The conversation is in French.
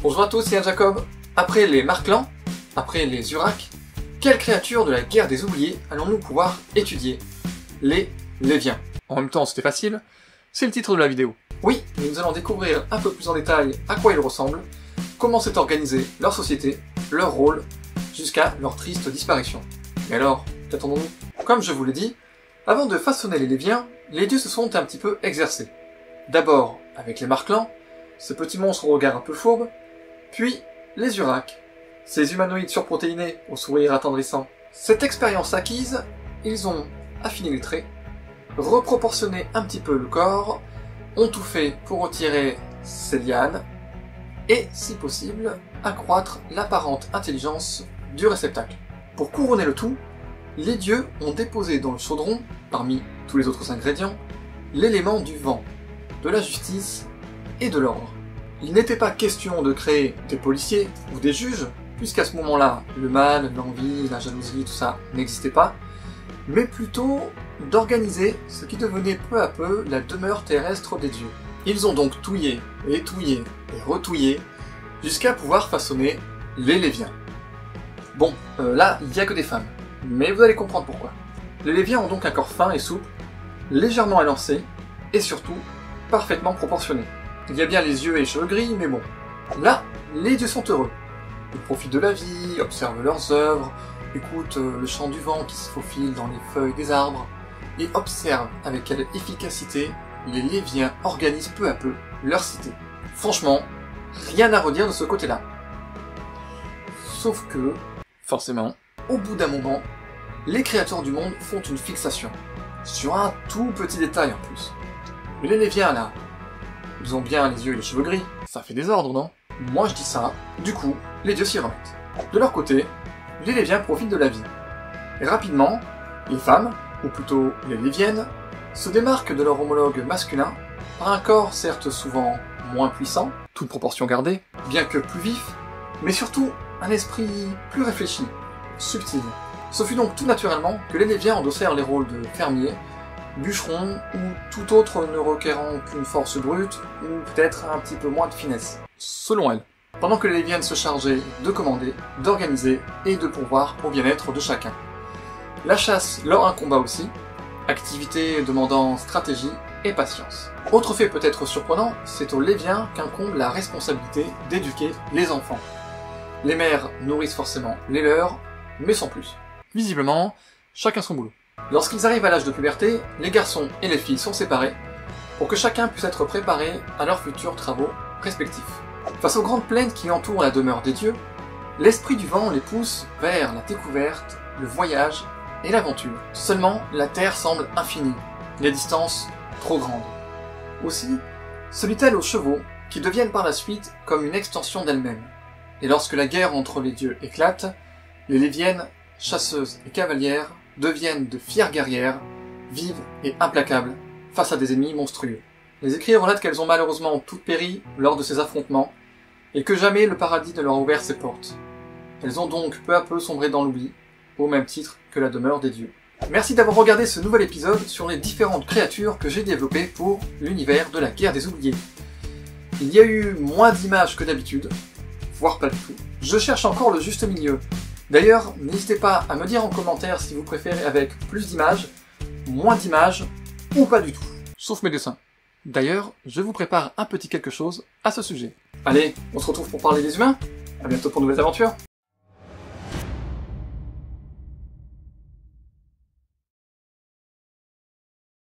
Bonjour à tous, c'est Jacob. Après les Marclans, après les Uruk, quelle créature de la guerre des oubliés allons-nous pouvoir étudier? Les Léviens. En même temps, c'était facile, c'est le titre de la vidéo. Oui, mais nous allons découvrir un peu plus en détail à quoi ils ressemblent, comment s'est organisée leur société, leur rôle, jusqu'à leur triste disparition. Mais alors, qu'attendons-nous? Comme je vous l'ai dit, avant de façonner les Léviens, les dieux se sont un petit peu exercés. D'abord avec les Marclans, ce petit monstre au regard un peu fourbe, puis les Uruk, ces humanoïdes surprotéinés au sourire attendrissant. Cette expérience acquise, ils ont affiné les traits, reproportionné un petit peu le corps, ont tout fait pour retirer ces lianes, et, si possible, accroître l'apparente intelligence du réceptacle. Pour couronner le tout, les dieux ont déposé dans le chaudron, parmi tous les autres ingrédients, l'élément du vent, de la justice et de l'ordre. Il n'était pas question de créer des policiers ou des juges, puisqu'à ce moment-là, le mal, l'envie, la jalousie, tout ça n'existait pas, mais plutôt d'organiser ce qui devenait peu à peu la demeure terrestre des dieux. Ils ont donc touillé et retouillé, jusqu'à pouvoir façonner les Léviens. Bon, là, il n'y a que des femmes, mais vous allez comprendre pourquoi. Les Léviens ont donc un corps fin et souple, légèrement élancé, et surtout, parfaitement proportionné. Il y a bien les yeux et les cheveux gris, mais bon. Là, les dieux sont heureux. Ils profitent de la vie, observent leurs œuvres, écoutent le chant du vent qui se faufile dans les feuilles des arbres, et observent avec quelle efficacité les Léviens organisent peu à peu leur cité. Franchement, rien à redire de ce côté-là. Sauf que, forcément, au bout d'un moment, les créateurs du monde font une fixation. Sur un tout petit détail en plus. Mais les Léviens là, ils ont bien les yeux et les cheveux gris. Ça fait désordre, non? Moi je dis ça, du coup, les dieux s'y remettent. De leur côté, les Léviens profitent de la vie. Et rapidement, les femmes, ou plutôt les Léviennes, se démarquent de leur homologue masculin par un corps certes souvent moins puissant, toute proportion gardée, bien que plus vif, mais surtout un esprit plus réfléchi, subtil. Ce fut donc tout naturellement que les Léviens endossèrent les rôles de fermiers, bûcherons ou tout autre ne requérant qu'une force brute ou peut-être un petit peu moins de finesse, selon elle. Pendant que les Léviennes se chargeaient de commander, d'organiser et de pourvoir au bien-être de chacun. La chasse leur incomba aussi, activité demandant stratégie et patience. Autre fait peut-être surprenant, c'est aux Léviens qu'incombe la responsabilité d'éduquer les enfants. Les mères nourrissent forcément les leurs, mais sans plus. Visiblement, chacun son boulot. Lorsqu'ils arrivent à l'âge de puberté, les garçons et les filles sont séparés pour que chacun puisse être préparé à leurs futurs travaux respectifs. Face aux grandes plaines qui entourent la demeure des dieux, l'esprit du vent les pousse vers la découverte, le voyage et l'aventure. Seulement, la terre semble infinie, les distances trop grandes. Aussi, se lie-t-elle aux chevaux qui deviennent par la suite comme une extension d'elles-mêmes. Et lorsque la guerre entre les dieux éclate, les Léviennes, chasseuses et cavalières, deviennent de fières guerrières, vives et implacables, face à des ennemis monstrueux. Les écrits relatent qu'elles ont malheureusement toutes péri lors de ces affrontements, et que jamais le paradis ne leur a ouvert ses portes. Elles ont donc peu à peu sombré dans l'oubli, au même titre que la demeure des dieux. Merci d'avoir regardé ce nouvel épisode sur les différentes créatures que j'ai développées pour l'univers de la guerre des oubliés. Il y a eu moins d'images que d'habitude, voire pas du tout. Je cherche encore le juste milieu. D'ailleurs, n'hésitez pas à me dire en commentaire si vous préférez avec plus d'images, moins d'images, ou pas du tout, sauf mes dessins. D'ailleurs, je vous prépare un petit quelque chose à ce sujet. Allez, on se retrouve pour parler des humains. À bientôt pour de nouvelles aventures.